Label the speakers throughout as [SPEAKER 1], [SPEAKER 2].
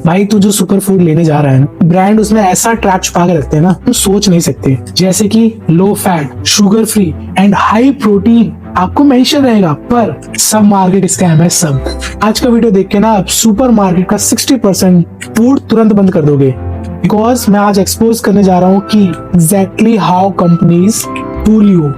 [SPEAKER 1] भाई तू जो सुपर फूड लेने जा रहा है ना, ब्रांड उसमें ऐसा ट्रैप छुपा के रखते हैं ना, तुम सोच नहीं सकते। जैसे कि low fat, sugar free and high protein आपको मेंशन रहेगा, पर सब मार्केट स्कैम है सब। आज का वीडियो देख के ना आप सुपर मार्केट का 60% फूड तुरंत बंद कर दोगे, बिकॉज मैं आज एक्सपोज करने जा रहा हूँ कि exactly how companies fool you.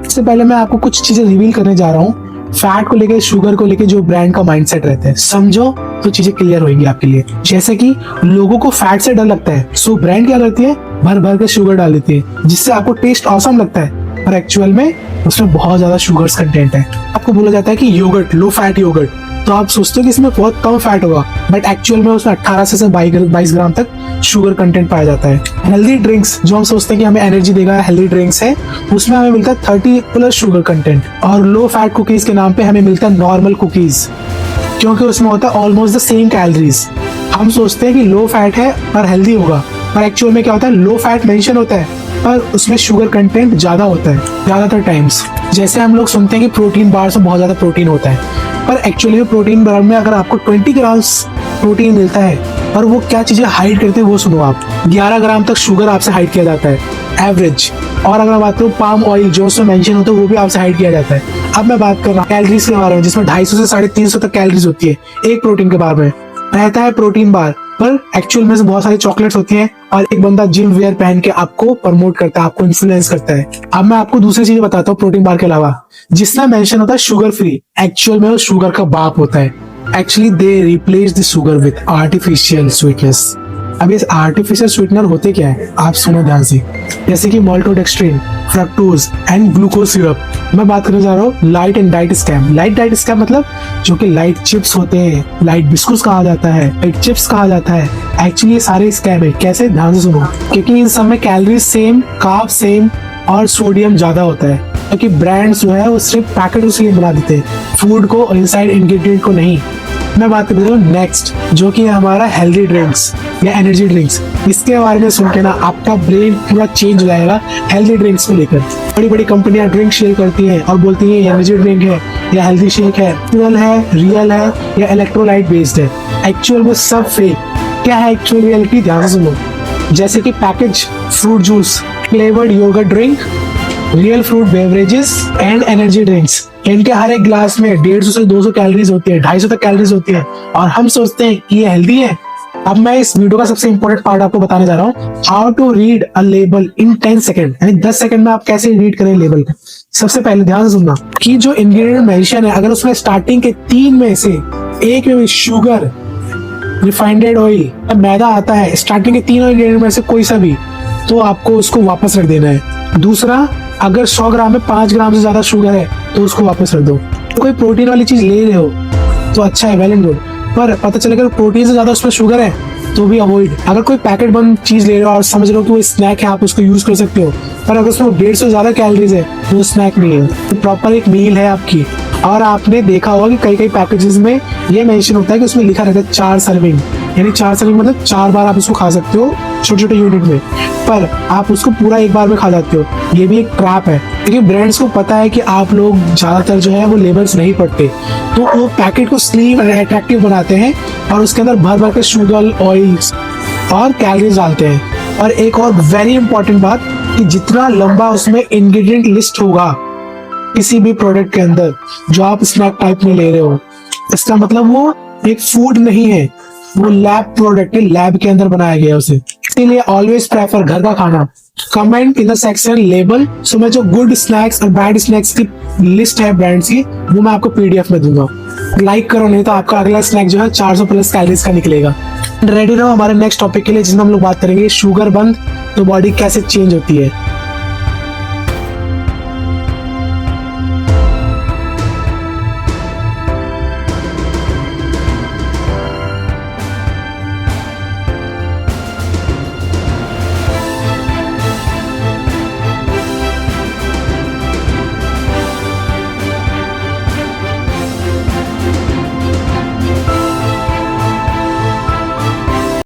[SPEAKER 1] इससे पहले मैं आपको कुछ चीजें रिवील करने जा रहा हूँ फैट को लेके, शुगर को लेके जो ब्रांड का माइंडसेट रहता है, समझो तो चीजें क्लियर होंगी आपके लिए। जैसे कि लोगों को फैट से डर लगता है, सो ब्रांड क्या करती है, भर भर के शुगर डाल देती है, जिससे आपको टेस्ट ऑसम लगता है, पर एक्चुअल में उसमें बहुत ज्यादा शुगर्स कंटेंट है। आपको बोला जाता है कि योगर्ट, लो फैट योगर्ट, तो आप सोचते हो कि इसमें बहुत कम फैट होगा, बट एक्चुअल में उसमें 18 से 22 ग्राम तक शुगर कंटेंट पाया जाता है। हेल्दी ड्रिंक्स जो हम सोचते हैं कि हमें एनर्जी देगा, हेल्दी ड्रिंक्स है, उसमें हमें मिलता है 30+ शुगर कंटेंट। और लो फैट कुकीज के नाम पे हमें मिलता है नॉर्मल कुकीज, क्योंकि उसमें होता है ऑलमोस्ट द सेम कैलोरीज। हम सोचते हैं कि लो फैट है पर हेल्दी होगा, पर एक्चुअल में क्या होता है, लो फैट मेंशन होता है पर उसमें शुगर कंटेंट ज्यादा होता है ज्यादातर टाइम्स। जैसे हम लोग सुनते हैं कि प्रोटीन बार से बहुत ज्यादा प्रोटीन होता है, पर एक्चुअली में प्रोटीन बार में अगर आपको 20 ग्राम्स प्रोटीन मिलता है, पर वो क्या चीजें हाइड करते हैं वो सुनो आप। 11 ग्राम तक शुगर आपसे हाइड किया जाता है एवरेज। और अगर बात करूँ पाम ऑयल जो उसमें मेंशन होता है, वो भी आपसे हाइड किया जाता है। अब मैं बात कर रहा हूँ कैलोरीज के बारे में, जिसमें 250 से 350 तक कैलोरीज होती है एक प्रोटीन के बार में। रहता है प्रोटीन बार, पर एक्चुअल में से बहुत सारी चॉकलेट्स होती हैं, और एक बंदा जिम वेयर पहन के आपको प्रमोट करता है, आपको इन्फ्लुएंस करता है। अब मैं आपको दूसरी चीज बताता हूँ प्रोटीन बार के अलावा, जिसमें मेंशन होता है शुगर फ्री, एक्चुअल में वो शुगर का बाप होता है। Actually they replace the sugar with artificial sweetness. अब ये आर्टिफिशियल स्वीटनर होते क्या है, आप सुनो ध्यान से। जैसे कि maltodextrin, fructose and glucose syrup. मैं बात करने जा रहा हूँ light and diet scam. Light diet scam मतलब जो कि लाइट चिप्स होते हैं, लाइट बिस्कुट्स कहा जाता है, लाइट चिप्स कहा जाता है। एक्चुअली ये सारे स्कैम है। कैसे, ध्यान से सुनो। क्योंकि इन सब में कैलोरीज सेम, कार्ब सेम और सोडियम ज्यादा होता है, क्योंकि ब्रांड्स जो है वो सिर्फ पैकेट उसके बना देते हैं, फूड को और इनसाइड इंग्रेडिएंट को नहीं। मैं बात कर रहा हूँ नेक्स्ट, जो कि हमारा हेल्दी ड्रिंक्स या एनर्जी ड्रिंक्स। इसके बारे में सुन के ना आपका ब्रेन पूरा चेंज हो जाएगा हेल्दी ड्रिंक्स को लेकर। बड़ी बड़ी कंपनियां ड्रिंक शेयर करती हैं और बोलती हैं एनर्जी ड्रिंक है या हेल्दी शेक है, रियल है या इलेक्ट्रोलाइट बेस्ड है। एक्चुअल में सब फेक। क्या है एक्चुअल रियलिटी, ध्यान से सुनो। जैसे कि package fruit juice, flavoured yoghurt drink, real fruit beverages and energy drinks, इनके हर एक ग्लास में 150 से 200 कैलोरीज होती है, 250 तक कैलोरीज होती है, और हम सोचते हैं कि ये हेल्दी है। अब मैं इस वीडियो का सबसे इंपॉर्टेंट पार्ट आपको बताने जा रहा हूँ, how to read a label इन 10 सेकेंड, यानी 10 सेकंड में आप कैसे रीड करें लेबल को। सबसे पहले ध्यान से सुनना कि जो इंग्रेडिएंट मेंशन है, अगर उसमें स्टार्टिंग के 3 में से एक में भी शुगर, रिफाइंड ऑयल, मैदा आता है, स्टार्टिंग के 3 इंग्रेडिएंट में से कोई सा भी, तो आपको उसको वापस रख देना है। दूसरा, अगर 100 ग्राम में 5 ग्राम से ज्यादा शुगर है तो उसको वापस रख दो। तो कोई प्रोटीन वाली चीज ले रहे हो तो अच्छा है, वेल एंड गुड, पर पता चले अगर प्रोटीन से ज्यादा उसमें शुगर है तो भी अवॉइड। अगर कोई पैकेट बंद चीज ले रहे हो और समझ रहे हो कि वो स्नैक है, आप उसको यूज कर सकते हो, पर अगर उसमें 150 से ज्यादा कैलोरीज है तो वो स्नैक नहीं है, तो प्रॉपर एक मील है आपकी। और आपने देखा होगा कि कई पैकेजेस में ये मेंशन होता है कि उसमें लिखा रहता है 4 सर्विंग, यानी 4 सर्विंग मतलब 4 बार आप उसको खा सकते हो छोटे छोटे यूनिट में, पर आप उसको पूरा एक बार में खा जाते हो। ये भी एक ट्रैप है, क्योंकि ब्रांड्स को पता है कि आप लोग ज्यादातर जो है वो लेबल्स नहीं पढ़ते, तो वो पैकेट को स्लीम और अट्रैक्टिव बनाते हैं और उसके अंदर भर भर के शुगर, ऑयल्स और कैलोरीज डालते हैं। और एक और वेरी इंपॉर्टेंट बात कि जितना लंबा उसमें इंग्रेडिएंट लिस्ट होगा किसी भी प्रोडक्ट के अंदर जो आप स्नैक टाइप में ले रहे हो, इसका मतलब वो एक फूड नहीं है, वो लैब प्रोडक्ट है, लैब के अंदर बनाया गया उसे। इसीलिए ऑलवेज प्रेफर घर का खाना। Comment in the section label, so मैं जो गुड स्नैक्स और बैड स्नैक्स की लिस्ट है ब्रांड्स की, वो मैं आपको PDF में दूंगा। लाइक करो, नहीं तो आपका अगला स्नैक जो है 400+ कैलोरीज का निकलेगा। रेडी रहो हमारे नेक्स्ट टॉपिक के लिए, जिसमें हम लोग बात करेंगे शुगर बंद तो बॉडी कैसे चेंज होती है।